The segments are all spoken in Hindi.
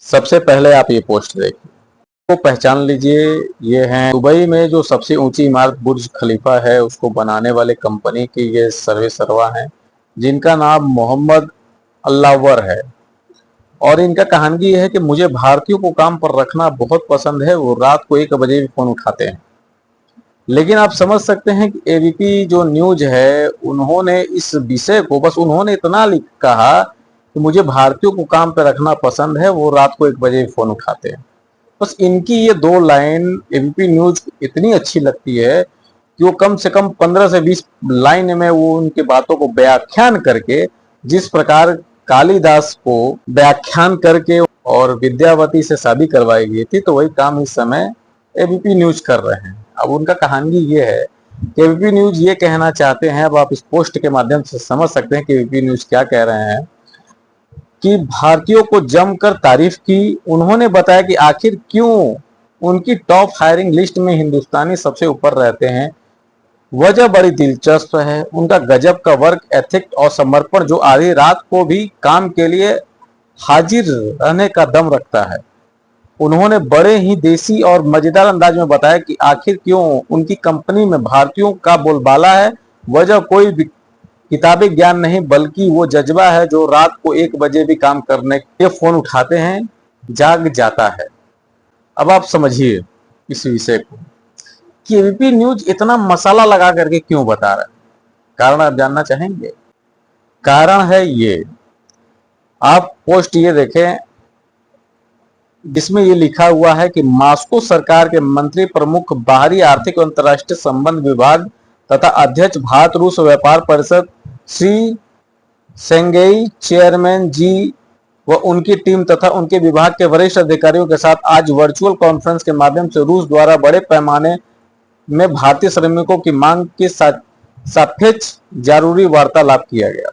सबसे पहले आप ये पोस्ट देखिए, को पहचान लीजिए। ये हैं दुबई में जो सबसे ऊंची इमारत बुर्ज खलीफा है, उसको बनाने वाले कंपनी के ये सर्वे सर्वा हैं, जिनका नाम मोहम्मद अल्लावर है। और इनका कहानी ये है कि मुझे भारतीयों को काम पर रखना बहुत पसंद है। वो रात को 1 बजे भी फोन उठाते हैं। लेकिन आप समझ सकते हैं कि एबीपी जो न्यूज है, उन्होंने इस विषय को बस उन्होंने इतना कहा कि मुझे भारतीयों को काम पर रखना पसंद है, वो रात को 1 बजे भी फोन उठाते हैं। बस इनकी ये 2 लाइन एबीपी न्यूज इतनी अच्छी लगती है कि वो कम से कम 15 से 20 लाइन में वो उनकी बातों को व्याख्यान करके, जिस प्रकार कालिदास को व्याख्यान करके और विद्यावती से शादी करवाई गई थी, तो वही काम इस समय एबीपी न्यूज कर रहे हैं। अब उनका कहानी ये है कि एबीपी न्यूज ये कहना चाहते हैं, अब आप इस पोस्ट के माध्यम से समझ सकते हैं कि एबीपी न्यूज क्या कह रहे हैं, कि भारतीयों को जमकर तारीफ की। उन्होंने बताया कि आखिर क्यों उनकी टॉप हायरिंग लिस्ट में हिंदुस्तानी सबसे ऊपर रहते हैं। वजह बड़ी दिलचस्प है, उनका गजब का वर्क एथिक और समर्पण, जो आधी रात को भी काम के लिए हाजिर रहने का दम रखता है। उन्होंने बड़े ही देसी और मजेदार अंदाज में बताया कि आखिर क्यों उनकी कंपनी में भारतीयों का बोलबाला है। वजह कोई किताबी ज्ञान नहीं, बल्कि वो जज्बा है जो रात को 1 बजे भी काम करने के फोन उठाते हैं, जाग जाता है। अब आप समझिए इस विषय को कि एबीपी न्यूज इतना मसाला लगा करके क्यों बता रहा है। कारण आप जानना चाहेंगे? कारण है ये, आप पोस्ट ये देखें, जिसमें ये लिखा हुआ है कि मॉस्को सरकार के मंत्री प्रमुख बाहरी आर्थिक और अंतर्राष्ट्रीय संबंध विभाग तथा अध्यक्ष भारत रूस व्यापार परिषद श्री सेंगेई चेयरमैन जी व उनकी टीम तथा उनके विभाग के वरिष्ठ अधिकारियों के साथ आज वर्चुअल कॉन्फ्रेंस के माध्यम से रूस द्वारा बड़े पैमाने में भारतीय श्रमिकों की मांग के सापेक्ष जरूरी वार्तालाप किया गया।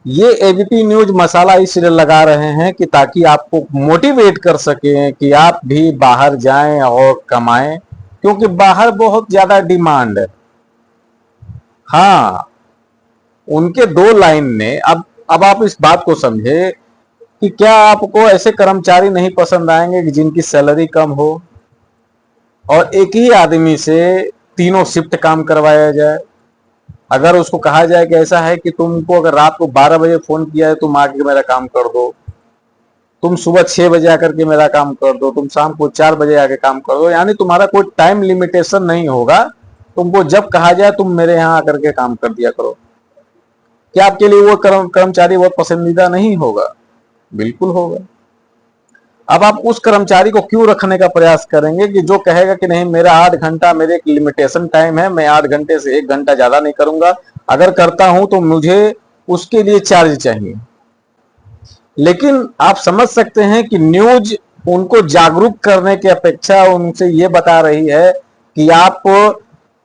ये एबीपी न्यूज मसाला इसलिए लगा रहे हैं कि ताकि आपको मोटिवेट कर सकें कि आप भी बाहर जाएं और कमाएं, क्योंकि बाहर बहुत ज्यादा डिमांड है। हाँ, उनके 2 लाइन ने अब आप इस बात को समझे कि क्या आपको ऐसे कर्मचारी नहीं पसंद आएंगे कि जिनकी सैलरी कम हो और एक ही आदमी से तीनों शिफ्ट काम करवाया जाए। अगर उसको कहा जाए कि ऐसा है कि तुमको अगर रात को 12 बजे फोन किया है, तुम आके मेरा काम कर दो, तुम सुबह 6 बजे आकर के मेरा काम कर दो, तुम शाम को 4 बजे आके काम कर दो, यानी तुम्हारा कोई टाइम लिमिटेशन नहीं होगा। तुमको जब कहा जाए तुम मेरे यहाँ आकर के काम कर दिया करो। क्या आपके लिए वो कर्मचारी बहुत पसंदीदा नहीं होगा? बिल्कुल होगा। अब आप उस कर्मचारी को क्यों रखने का प्रयास करेंगे कि जो कहेगा कि नहीं, मेरा 8 घंटा मेरे एक लिमिटेशन टाइम है, मैं 8 घंटे से 1 घंटा ज्यादा नहीं करूंगा, अगर करता हूं तो मुझे उसके लिए चार्ज चाहिए। लेकिन आप समझ सकते हैं कि न्यूज उनको जागरूक करने की अपेक्षा उनसे ये बता रही है कि आप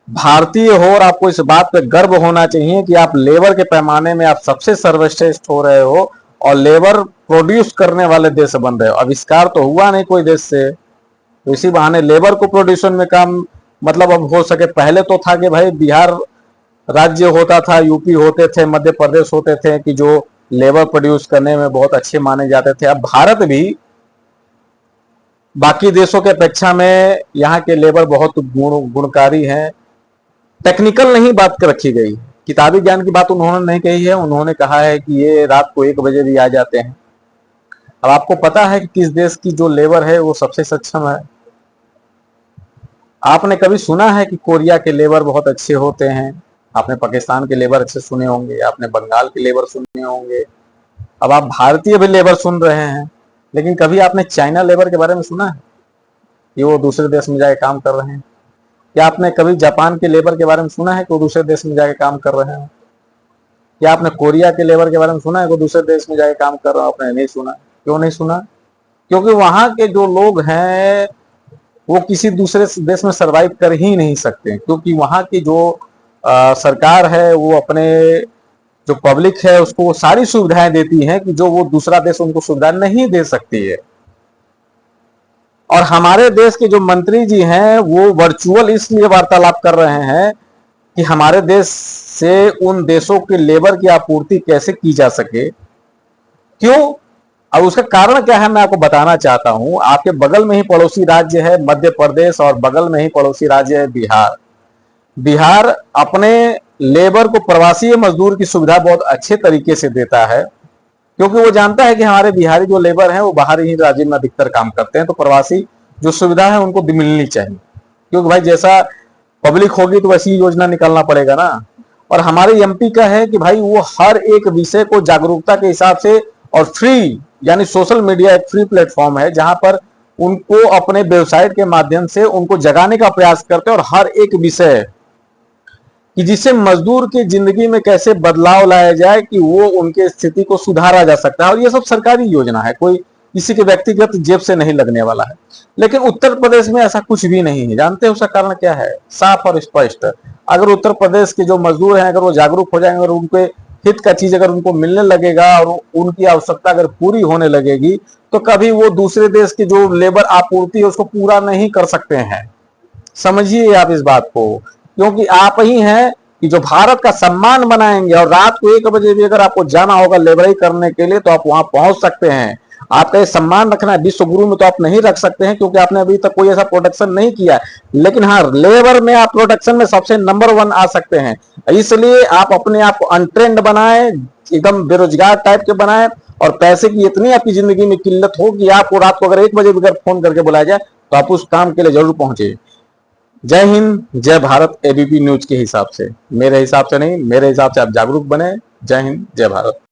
भारतीय हो और आपको इस बात पे गर्व होना चाहिए कि आप लेबर के पैमाने में आप सबसे सर्वश्रेष्ठ हो रहे हो और लेबर प्रोड्यूस करने वाले देश बन रहे हो। आविष्कार तो हुआ नहीं कोई देश से, तो इसी बहाने लेबर को प्रोड्यूशन में काम, मतलब अब हो सके। पहले तो था कि भाई बिहार राज्य होता था, यूपी होते थे, मध्य प्रदेश होते थे, कि जो लेबर प्रोड्यूस करने में बहुत अच्छे माने जाते थे। अब भारत भी बाकी देशों के अपेक्षा में यहाँ के लेबर बहुत गुणकारी हैं। टेक्निकल नहीं बात रखी गई, किताबी ज्ञान की बात उन्होंने नहीं कही है। उन्होंने कहा है कि ये रात को 1 बजे भी आ जाते हैं। अब आपको पता है कि किस देश की जो लेबर है वो सबसे सक्षम है? आपने कभी सुना है कि कोरिया के लेबर बहुत अच्छे होते हैं? आपने पाकिस्तान के लेबर अच्छे सुने होंगे, आपने बंगाल के लेबर सुने होंगे, अब आप भारतीय भी लेबर सुन रहे हैं। लेकिन कभी आपने चाइना लेबर के बारे में सुना है कि वो दूसरे देश में जाके काम कर रहे हैं? क्या आपने कभी जापान के लेबर के बारे में सुना है कि वो दूसरे देश में जाके काम कर रहे हैं? क्या आपने कोरिया के लेबर के बारे में सुना है कि वो दूसरे देश में जाके काम कर रहे हैं? आपने नहीं सुना। क्यों नहीं सुना? क्योंकि वहां के जो लोग हैं वो किसी दूसरे देश में सरवाइव कर ही नहीं सकते, क्योंकि वहां की जो सरकार है वो अपने जो पब्लिक है उसको वो सारी सुविधाएं देती है कि जो वो दूसरा देश उनको सुविधा नहीं दे सकती है। और हमारे देश के जो मंत्री जी हैं वो वर्चुअल इसलिए वार्तालाप कर रहे हैं कि हमारे देश से उन देशों के लेबर की आपूर्ति कैसे की जा सके। क्यों? अब उसका कारण क्या है मैं आपको बताना चाहता हूं। आपके बगल में ही पड़ोसी राज्य है मध्य प्रदेश और बगल में ही पड़ोसी राज्य है बिहार। बिहार अपने लेबर को, प्रवासी मजदूर की सुविधा बहुत अच्छे तरीके से देता है, क्योंकि वो जानता है कि हमारे बिहारी जो लेबर हैं वो बाहर ही राज्य में अधिकतर काम करते हैं, तो प्रवासी जो सुविधा है उनको मिलनी चाहिए, क्योंकि भाई जैसा पब्लिक होगी तो वैसी योजना निकालना पड़ेगा ना। और हमारे एमपी का है कि भाई वो हर एक विषय को जागरूकता के हिसाब से, और फ्री, यानी सोशल मीडिया एक फ्री प्लेटफॉर्म है जहां पर उनको अपने वेबसाइट के माध्यम से उनको जगाने का प्रयास करते हैं, और हर एक विषय कि जिससे मजदूर की जिंदगी में कैसे बदलाव लाया जाए कि वो उनके स्थिति को सुधारा जा सकता है। और ये सब सरकारी योजना है, कोई किसी के व्यक्तिगत जेब से नहीं लगने वाला है। लेकिन उत्तर प्रदेश में ऐसा कुछ भी नहीं है। जानते हैं उसका कारण क्या है? साफ और स्पष्ट। अगर उत्तर प्रदेश के जो मजदूर हैं अगर वो जागरूक हो जाएंगे और उनके हित का चीज अगर उनको मिलने लगेगा और उनकी आवश्यकता अगर पूरी होने लगेगी, तो कभी वो दूसरे देश की जो लेबर आपूर्ति है उसको पूरा नहीं कर सकते हैं। समझिए आप इस बात को, क्योंकि आप ही हैं कि जो भारत का सम्मान बनाएंगे। और रात को 1 बजे भी अगर आपको जाना होगा लेबराई करने के लिए तो आप वहां पहुंच सकते हैं। आपका ये सम्मान रखना है। विश्व गुरु में तो आप नहीं रख सकते हैं क्योंकि आपने अभी तक कोई ऐसा प्रोडक्शन नहीं किया, लेकिन हाँ लेबर में आप प्रोडक्शन में सबसे नंबर 1 आ सकते हैं। इसलिए आप अपने आप को अनट्रेंड बनाए, एकदम बेरोजगार टाइप के बनाए, और पैसे की इतनी आपकी जिंदगी में किल्लत हो कि आपको रात को अगर 1 बजे भी अगर फोन करके बुलाया जाए तो आप उस काम के लिए जरूर पहुंचे। जय हिंद जय भारत। एबीपी न्यूज के हिसाब से, मेरे हिसाब से नहीं, मेरे हिसाब से आप जागरूक बने। जय हिंद जय भारत।